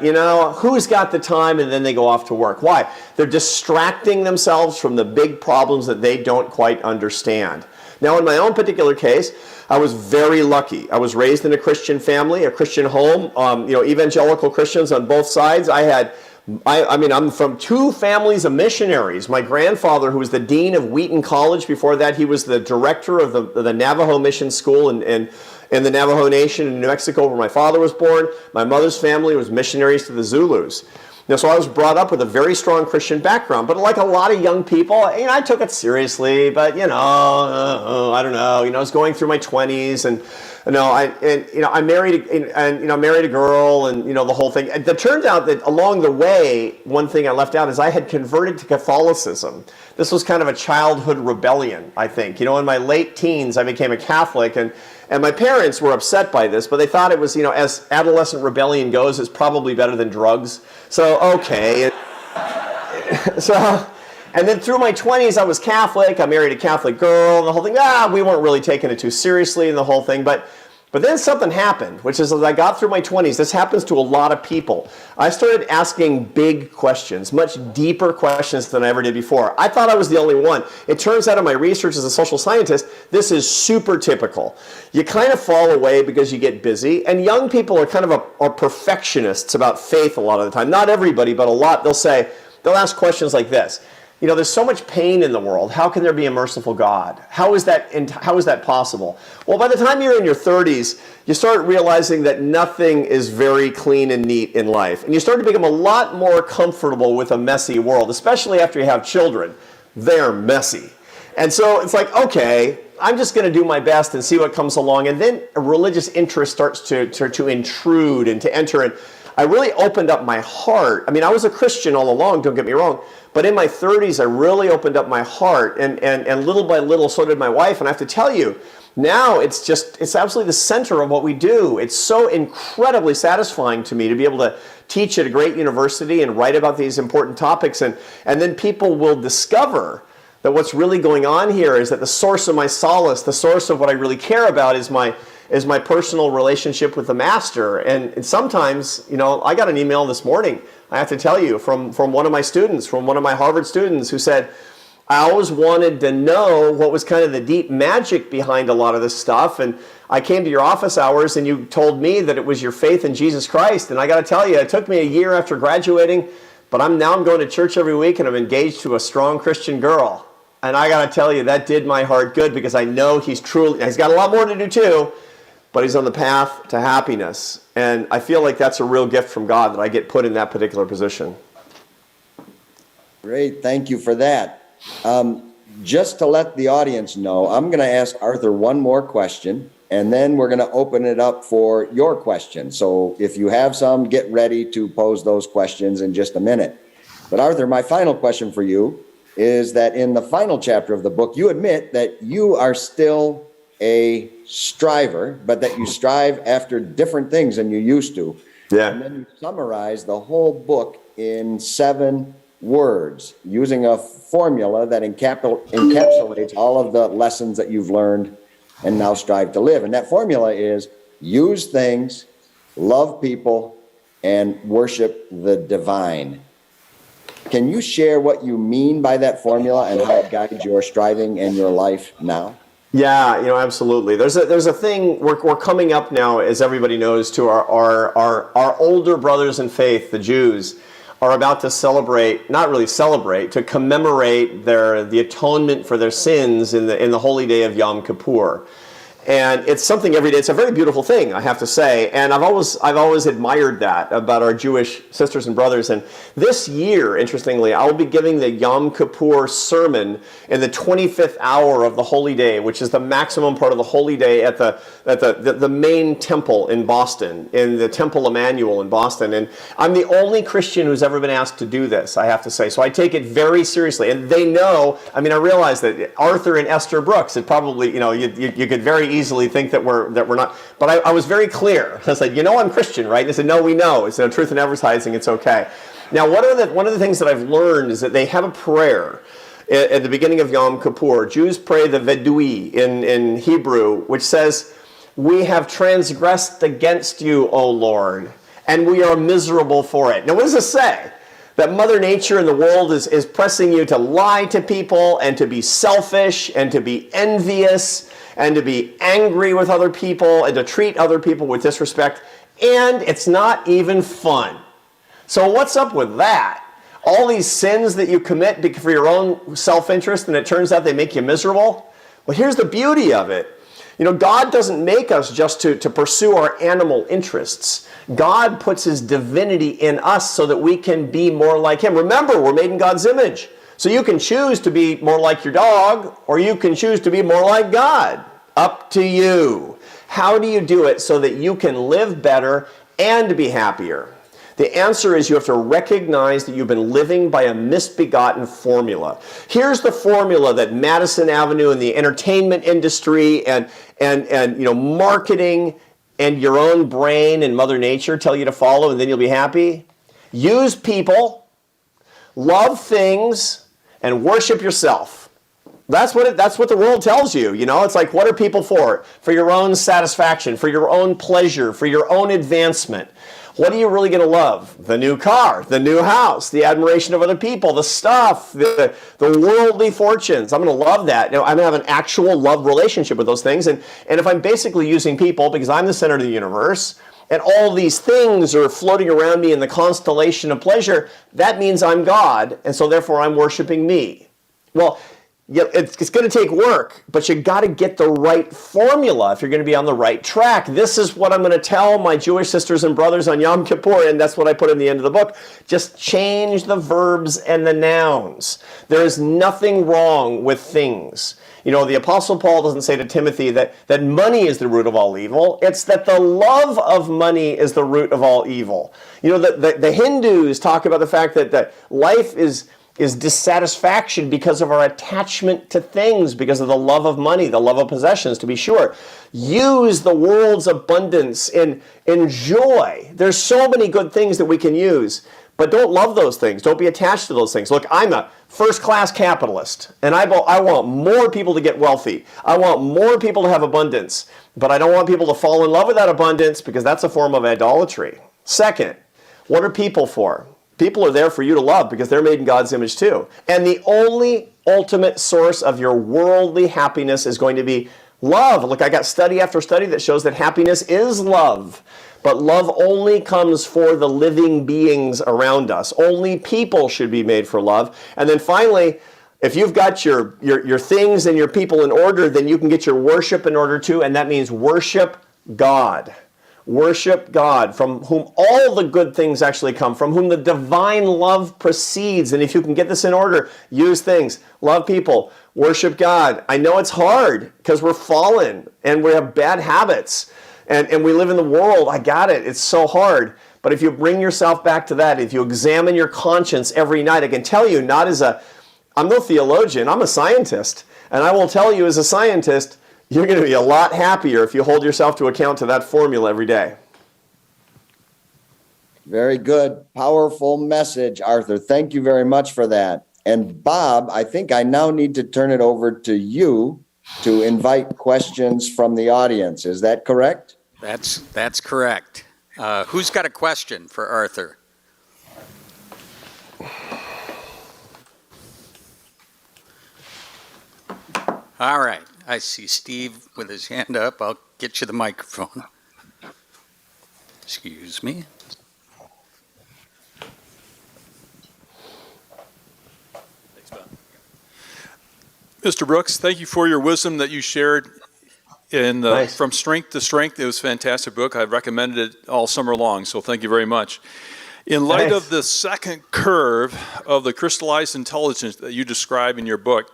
who's got the time? And then they go off to work. Why? They're distracting themselves from the big problems that they don't quite understand. Now, in my own particular case, I was very lucky. I was raised in a Christian family, a Christian home, evangelical Christians on both sides. I'm from two families of missionaries. My grandfather, who was the dean of Wheaton College, before that he was the director of the Navajo Mission School in the Navajo Nation in New Mexico, where my father was born. My mother's family was missionaries to the Zulus. So I was brought up with a very strong Christian background, but like a lot of young people, I took it seriously, but I don't know, I was going through my 20s and I married a girl and the whole thing. And it turns out that along the way, one thing I left out is I had converted to Catholicism. This was kind of a childhood rebellion, I think. In my late teens, I became a Catholic, and my parents were upset by this, but they thought it was, as adolescent rebellion goes, it's probably better than drugs. So, okay. And then through my 20s, I was Catholic. I married a Catholic girl, and the whole thing. We weren't really taking it too seriously, and the whole thing. But then something happened, which is as I got through my 20s, this happens to a lot of people. I started asking big questions, much deeper questions than I ever did before. I thought I was the only one. It turns out in my research as a social scientist, this is super typical. You kind of fall away because you get busy, and young people are kind of are perfectionists about faith a lot of the time. Not everybody, but a lot. They'll ask questions like this. There's so much pain in the world. How can there be a merciful God? How is that possible? Well, by the time you're in your 30s, you start realizing that nothing is very clean and neat in life. And you start to become a lot more comfortable with a messy world, especially after you have children. They're messy. And so it's like, okay, I'm just going to do my best and see what comes along. And then a religious interest starts to intrude and to enter. And I really opened up my heart. I was a Christian all along, don't get me wrong. But in my 30s, I really opened up my heart, and little by little, so did my wife. And I have to tell you, now it's absolutely the center of what we do. It's so incredibly satisfying to me to be able to teach at a great university and write about these important topics. And then people will discover that what's really going on here is that the source of my solace, the source of what I really care about is my personal relationship with the Master. And sometimes, I got an email this morning, I have to tell you, from one of my students, from one of my Harvard students who said, I always wanted to know what was kind of the deep magic behind a lot of this stuff. And I came to your office hours and you told me that it was your faith in Jesus Christ. And I got to tell you, it took me a year after graduating, but I'm going to church every week and I'm engaged to a strong Christian girl. And I got to tell you, that did my heart good because I know he's got a lot more to do too, but he's on the path to happiness. And I feel like that's a real gift from God that I get put in that particular position. Great, thank you for that. Just to let the audience know, I'm going to ask Arthur one more question, and then we're going to open it up for your questions. So if you have some, get ready to pose those questions in just a minute. But Arthur, my final question for you is that in the final chapter of the book, you admit that you are still a striver, but that you strive after different things than you used to. Yeah. And then you summarize the whole book in 7 words using a formula that encapsulates all of the lessons that you've learned and now strive to live. And that formula is use things, love people, and worship the divine. Can you share what you mean by that formula and how it guides your striving and your life now? Yeah, absolutely. There's a thing, we're coming up now, as everybody knows, to our older brothers in faith, the Jews, are about to celebrate, not really celebrate, to commemorate the atonement for their sins in the holy day of Yom Kippur. And it's something every day. It's a very beautiful thing, I have to say. And I've always admired that about our Jewish sisters and brothers. And this year, interestingly, I'll be giving the Yom Kippur sermon in the 25th hour of the holy day, which is the maximum part of the holy day at the main temple in Boston, in the Temple Emmanuel in Boston. And I'm the only Christian who's ever been asked to do this, I have to say. So I take it very seriously. And they know, I realize that Arthur and Esther Brooks, it probably, you could very easily think that we're not, but I was very clear. I said, I'm Christian, right? And they said, no, we know. It's truth in advertising. It's okay. Now, one of the things that I've learned is that they have a prayer at the beginning of Yom Kippur. Jews pray the Vedui in Hebrew, which says, "We have transgressed against you, O Lord, and we are miserable for it." Now, what does this say? That Mother Nature and the world is pressing you to lie to people and to be selfish and to be envious and to be angry with other people and to treat other people with disrespect. And it's not even fun. So what's up with that? All these sins that you commit for your own self-interest, and it turns out they make you miserable? Well, here's the beauty of it. God doesn't make us just to pursue our animal interests. God puts his divinity in us so that we can be more like him. Remember, we're made in God's image. So you can choose to be more like your dog, or you can choose to be more like God. Up to you. How do you do it so that you can live better and be happier? The answer is you have to recognize that you've been living by a misbegotten formula. Here's the formula that Madison Avenue and the entertainment industry and marketing and your own brain and Mother Nature tell you to follow, and then you'll be happy. Use people, love things, and worship yourself. That's what the world tells you. It's like, what are people for? For your own satisfaction, for your own pleasure, for your own advancement. What are you really going to love? The new car, the new house, the admiration of other people, the stuff, the worldly fortunes. I'm going to love that. I'm going to have an actual love relationship with those things. And if I'm basically using people because I'm the center of the universe, and all these things are floating around me in the constellation of pleasure, that means I'm God, and so therefore I'm worshiping me. Well, yeah, it's going to take work, but you got to get the right formula if you're going to be on the right track. This is what I'm going to tell my Jewish sisters and brothers on Yom Kippur, and that's what I put in the end of the book. Just change the verbs and the nouns. There is nothing wrong with things. The Apostle Paul doesn't say to Timothy that money is the root of all evil. It's that the love of money is the root of all evil. The Hindus talk about the fact that life is dissatisfaction because of our attachment to things, because of the love of money, the love of possessions, to be sure. Use the world's abundance and enjoy. There's so many good things that we can use, but don't love those things. Don't be attached to those things. Look, I'm a first-class capitalist, and I want more people to get wealthy. I want more people to have abundance, but I don't want people to fall in love with that abundance because that's a form of idolatry. Second, what are people for? People are there for you to love because they're made in God's image too. And the only ultimate source of your worldly happiness is going to be love. Look, I got study after study that shows that happiness is love. But love only comes for the living beings around us. Only people should be made for love. And then finally, if you've got your things and your people in order, then you can get your worship in order too, and that means worship God. Worship God, from whom all the good things actually come, from whom the divine love proceeds. And if you can get this in order, use things, love people, worship God. I know it's hard because we're fallen and we have bad habits and we live in the world. I got it. It's so hard. But if you bring yourself back to that, if you examine your conscience every night, I can tell you, I'm no theologian, I'm a scientist. And I will tell you as a scientist, you're going to be a lot happier if you hold yourself to account to that formula every day. Very good. Powerful message, Arthur. Thank you very much for that. And Bob, I think I now need to turn it over to you to invite questions from the audience. Is that correct? That's correct. Who's got a question for Arthur? All right. I see Steve with his hand up. I'll get you the microphone. Excuse me. Mr. Brooks, thank you for your wisdom that you shared in Nice. From Strength to Strength. It was a fantastic book. I've recommended it all summer long, so thank you very much. In light Thanks. of the second curve of the crystallized intelligence that you describe in your book,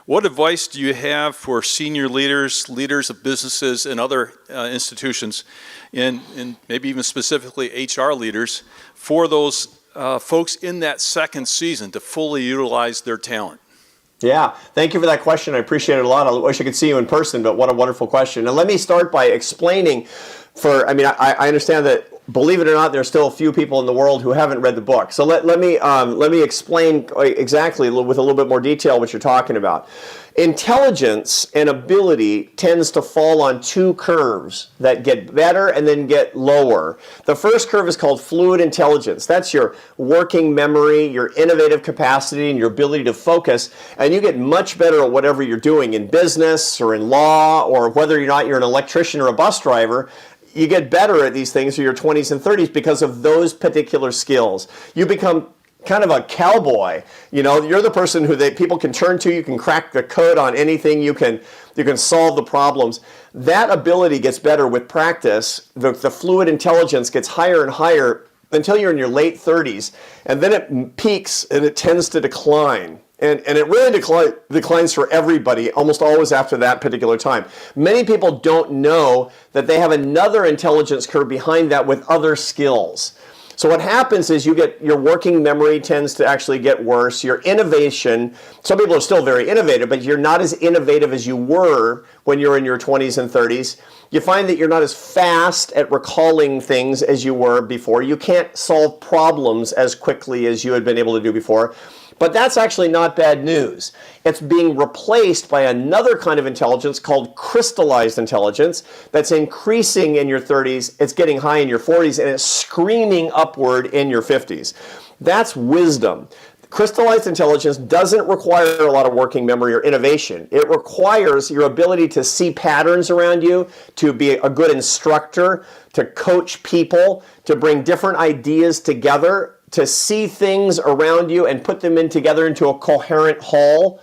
what advice do you have for senior leaders, leaders of businesses and other institutions, and maybe even specifically HR leaders, for those folks in that second season to fully utilize their talent? Yeah, thank you for that question. I appreciate it a lot. I wish I could see you in person, but what a wonderful question. And let me start by explaining I understand that, believe it or not, there's still a few people in the world who haven't read the book. So let me explain exactly with a little bit more detail what you're talking about. Intelligence and ability tends to fall on two curves that get better and then get lower. The first curve is called fluid intelligence. That's your working memory, your innovative capacity, and your ability to focus. And you get much better at whatever you're doing in business or in law, or whether or not you're an electrician or a bus driver. You get better at these things in your 20s and 30s because of those particular skills. You become kind of a cowboy. You're the person who people can turn to. You can crack the code on anything. You can solve the problems. That ability gets better with practice. The fluid intelligence gets higher and higher until you're in your late 30s. And then it peaks and it tends to decline. And it really declines for everybody almost always after that particular time. Many people don't know that they have another intelligence curve behind that with other skills. So what happens is your working memory tends to actually get worse. Your innovation, some people are still very innovative, but you're not as innovative as you were when you're in your 20s and 30s. You find that you're not as fast at recalling things as you were before. You can't solve problems as quickly as you had been able to do before. But that's actually not bad news. It's being replaced by another kind of intelligence called crystallized intelligence that's increasing in your 30s, it's getting high in your 40s, and it's screaming upward in your 50s. That's wisdom. Crystallized intelligence doesn't require a lot of working memory or innovation. It requires your ability to see patterns around you, to be a good instructor, to coach people, to bring different ideas together, to see things around you and put them together into a coherent whole.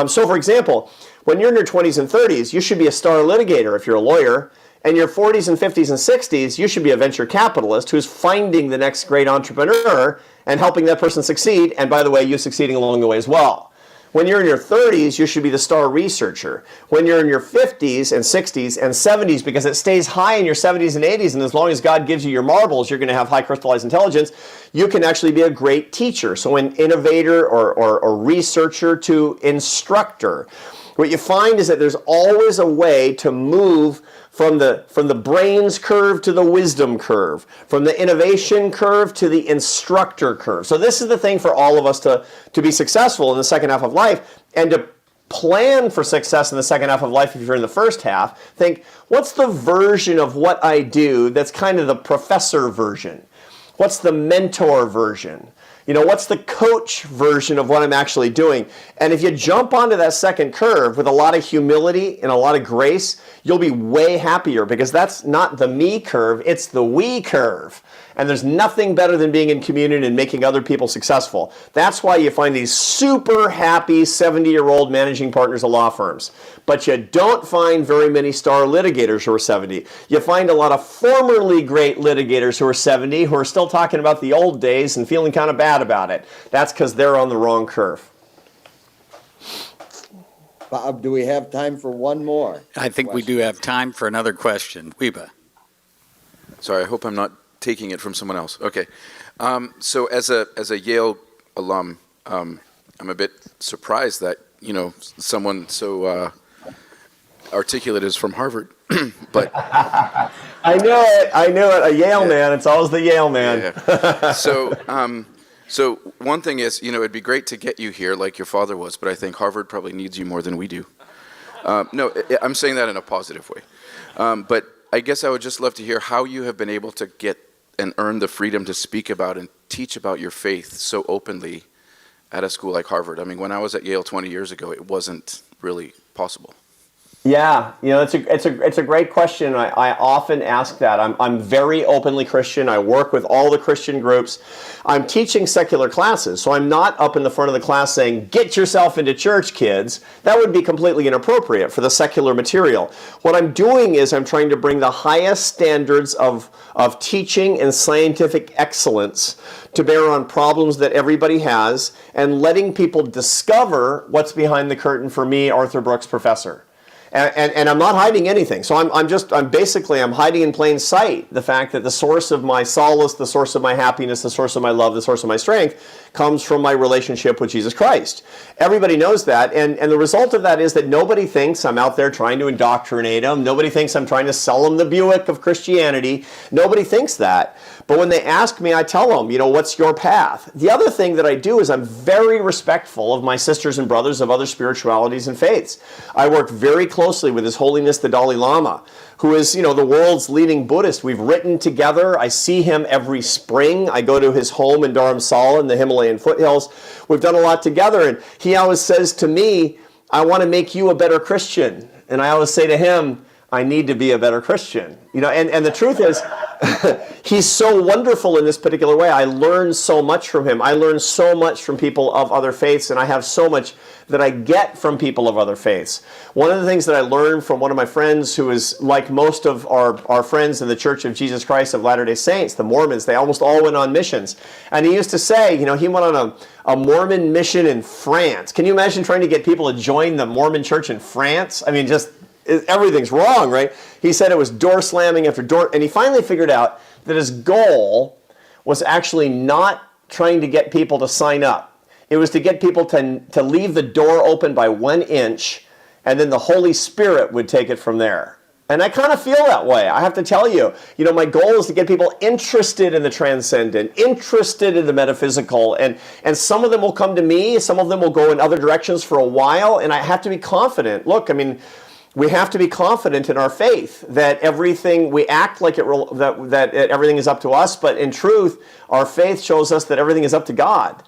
So for example, when you're in your 20s and 30s, you should be a star litigator if you're a lawyer. And your 40s and 50s and 60s, you should be a venture capitalist who's finding the next great entrepreneur and helping that person succeed. And by the way, you succeeding along the way as well. When you're in your 30s, you should be the star researcher. When you're in your 50s and 60s and 70s, because it stays high in your 70s and 80s, and as long as God gives you your marbles, you're going to have high crystallized intelligence, you can actually be a great teacher. So an innovator or researcher to instructor. What you find is that there's always a way to move from the brains curve to the wisdom curve, from the innovation curve to the instructor curve. So this is the thing for all of us to be successful in the second half of life, and to plan for success in the second half of life if you're in the first half. Think, what's the version of what I do that's kind of the professor version? What's the mentor version? What's the coach version of what I'm actually doing? And if you jump onto that second curve with a lot of humility and a lot of grace, you'll be way happier, because that's not the me curve, it's the we curve. And there's nothing better than being in community and making other people successful. That's why you find these super happy 70-year-old managing partners of law firms. But you don't find very many star litigators who are 70. You find a lot of formerly great litigators who are 70 who are still talking about the old days and feeling kind of bad about it. That's because they're on the wrong curve. Bob, do we have time for one more? I think we do have time for another question. Wiebe. Sorry, I hope I'm not taking it from someone else. Okay. So as a Yale alum, I'm a bit surprised that, someone so articulate is from Harvard. But I knew it. A Yale man. It's always the Yale man. yeah. So one thing is, it'd be great to get you here like your father was, but I think Harvard probably needs you more than we do. No, I'm saying that in a positive way. But I guess I would just love to hear how you have been able to get and earn the freedom to speak about and teach about your faith so openly at a school like Harvard. I mean, when I was at Yale 20 years ago, it wasn't really possible. Yeah, it's a great question. I often ask that. I'm very openly Christian. I work with all the Christian groups. I'm teaching secular classes, so I'm not up in the front of the class saying, "Get yourself into church, kids." That would be completely inappropriate for the secular material. What I'm doing is I'm trying to bring the highest standards of teaching and scientific excellence to bear on problems that everybody has, and letting people discover what's behind the curtain for me, Arthur Brooks, professor. And I'm not hiding anything. So I'm hiding in plain sight the fact that the source of my solace, the source of my happiness, the source of my love, the source of my strength comes from my relationship with Jesus Christ. Everybody knows that. And the result of that is that nobody thinks I'm out there trying to indoctrinate them. Nobody thinks I'm trying to sell them the Buick of Christianity. Nobody thinks that. But when they ask me, I tell them, what's your path? The other thing that I do is I'm very respectful of my sisters and brothers of other spiritualities and faiths. I work very closely with His Holiness the Dalai Lama, who is, the world's leading Buddhist. We've written together. I see him every spring. I go to his home in Dharamsala in the Himalayan foothills. We've done a lot together, and he always says to me, "I want to make you a better Christian." And I always say to him, "I need to be a better Christian." And the truth is, he's so wonderful in this particular way. I learn so much from him. I learn so much from people of other faiths, and I have so much that I get from people of other faiths. One of the things that I learned from one of my friends who is like most of our friends in the Church of Jesus Christ of Latter-day Saints, the Mormons, they almost all went on missions. And he used to say, he went on a Mormon mission in France. Can you imagine trying to get people to join the Mormon church in France? I mean, everything's wrong, right? He said it was door slamming after door, and he finally figured out that his goal was actually not trying to get people to sign up. It was to get people to leave the door open by 1 inch, and then the Holy Spirit would take it from there. And I kind of feel that way. I have to tell you, my goal is to get people interested in the transcendent, interested in the metaphysical, and some of them will come to me, some of them will go in other directions for a while, and I have to be confident. Look, we have to be confident in our faith that everything, we act like that everything is up to us, but in truth, our faith shows us that everything is up to God.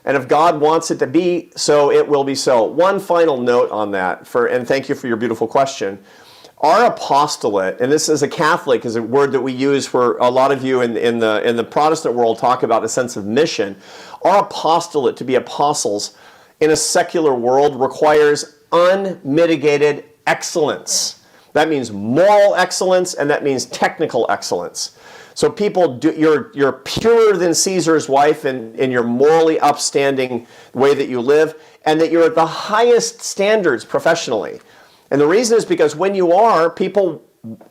And if God wants it to be so, it will be so. One final note on that, and thank you for your beautiful question. Our apostolate, and this as a Catholic is a word that we use for a lot of you in the Protestant world talk about a sense of mission. Our apostolate, to be apostles in a secular world, requires unmitigated excellence. That means moral excellence, and that means technical excellence. So you're purer than Caesar's wife in your morally upstanding way that you live, and that you're at the highest standards professionally. And the reason is because when you are, people,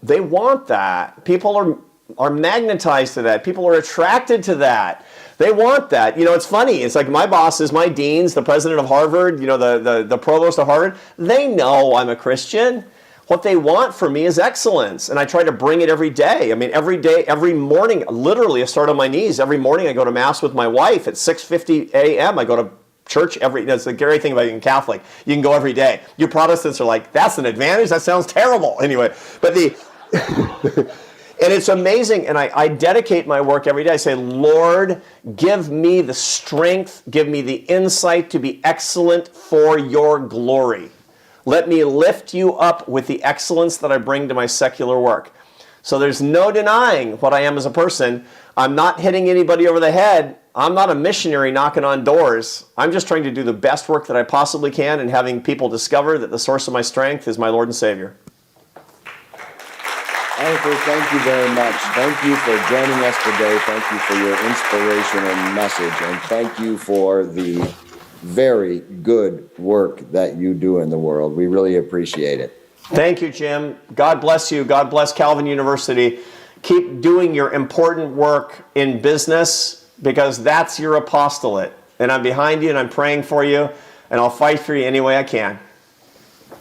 they want that. People are magnetized to that. People are attracted to that. They want that. It's funny. It's like my bosses, my deans, the president of Harvard, the provost of Harvard, they know I'm a Christian. What they want from me is excellence, and I try to bring it every day. Every day, every morning, literally I start on my knees. Every morning I go to Mass with my wife at 6:50 a.m. I go to church that's the great thing about being Catholic. You can go every day. You Protestants are like, that's an advantage? That sounds terrible. Anyway, but and it's amazing, and I dedicate my work every day. I say, Lord, give me the strength, give me the insight to be excellent for your glory. Let me lift you up with the excellence that I bring to my secular work. So there's no denying what I am as a person. I'm not hitting anybody over the head. I'm not a missionary knocking on doors. I'm just trying to do the best work that I possibly can and having people discover that the source of my strength is my Lord and Savior. Arthur, thank you very much. Thank you for joining us today. Thank you for your inspirational message, and thank you for the very good work that you do in the world. We really appreciate it. Thank you, Jim. God bless you. God bless Calvin University. Keep doing your important work in business, because that's your apostolate. And I'm behind you, and I'm praying for you, and I'll fight for you any way I can.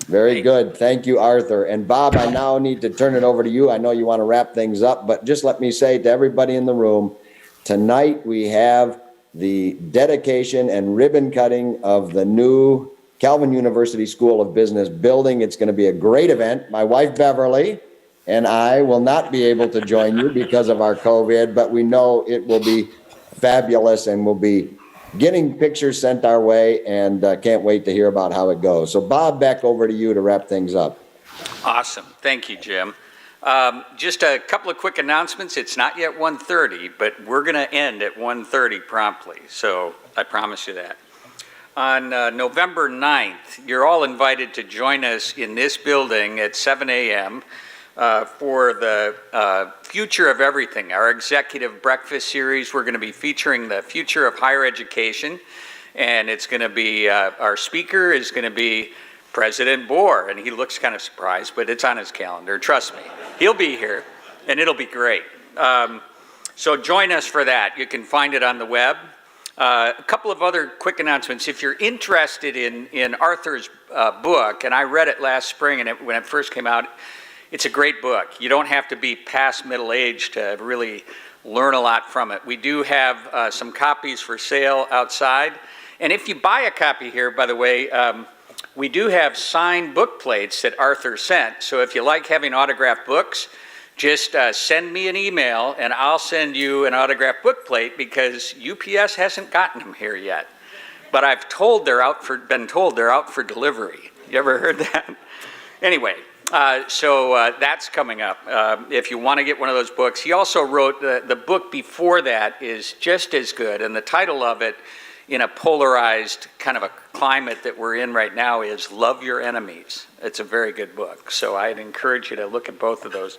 Very good. Thank you, Arthur. And Bob, I now need to turn it over to you. I know you want to wrap things up, but just let me say to everybody in the room, tonight we have the dedication and ribbon cutting of the new Calvin University School of Business building. It's going to be a great event. My wife, Beverly, and I will not be able to join you because of our COVID, but we know it will be fabulous, and we'll be getting pictures sent our way, and can't wait to hear about how it goes. So Bob, back over to you to wrap things up. Awesome. Thank you, Jim. Just a couple of quick announcements. It's not yet 1:30, but we're going to end at 1:30 promptly, so I promise you that. On November 9th, you're all invited to join us in this building at 7 a.m. For the Future of Everything, our executive breakfast series. We're going to be featuring the future of higher education, and it's going to be, our speaker is going to be President Bohr, and he looks kind of surprised, but it's on his calendar, trust me. He'll be here, and it'll be great. So join us for that. You can find it on the web. A couple of other quick announcements. If you're interested in Arthur's book, and I read it last spring and when it first came out, it's a great book. You don't have to be past middle age to really learn a lot from it. We do have some copies for sale outside. And if you buy a copy here, by the way, we do have signed book plates that Arthur sent. So if you like having autographed books, just send me an email and I'll send you an autographed book plate, because UPS hasn't gotten them here yet. But I've been told they're out for delivery. You ever heard that? Anyway. So that's coming up if you want to get one of those books. He also wrote, the book before that is just as good, and the title of it, in a polarized kind of a climate that we're in right now, is Love Your Enemies. It's a very good book, so I'd encourage you to look at both of those.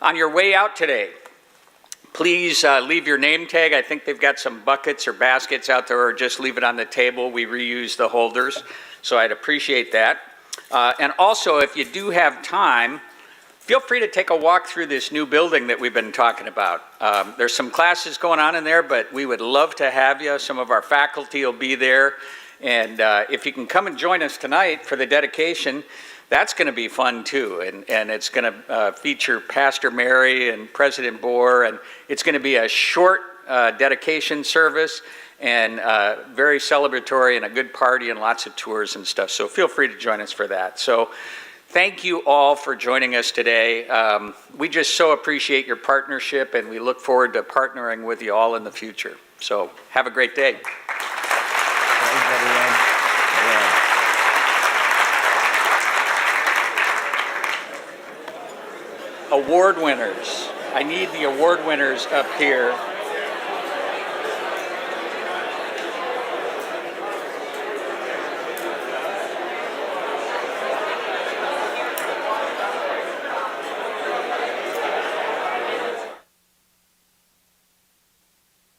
On your way out today, please leave your name tag. I think they've got some buckets or baskets out there, or just leave it on the table. We reuse the holders, so I'd appreciate that. And also, if you do have time, feel free to take a walk through this new building that we've been talking about. There's some classes going on in there, but we would love to have you. Some of our faculty will be there. And if you can come and join us tonight for the dedication, that's going to be fun too. And it's going to feature Pastor Mary and President Bohr. And it's going to be a short dedication service, and very celebratory, and a good party, and lots of tours and stuff. So feel free to join us for that. So thank you all for joining us today. We just so appreciate your partnership, and we look forward to partnering with you all in the future. So have a great day. Thanks, everyone. Award winners. I need the award winners up here.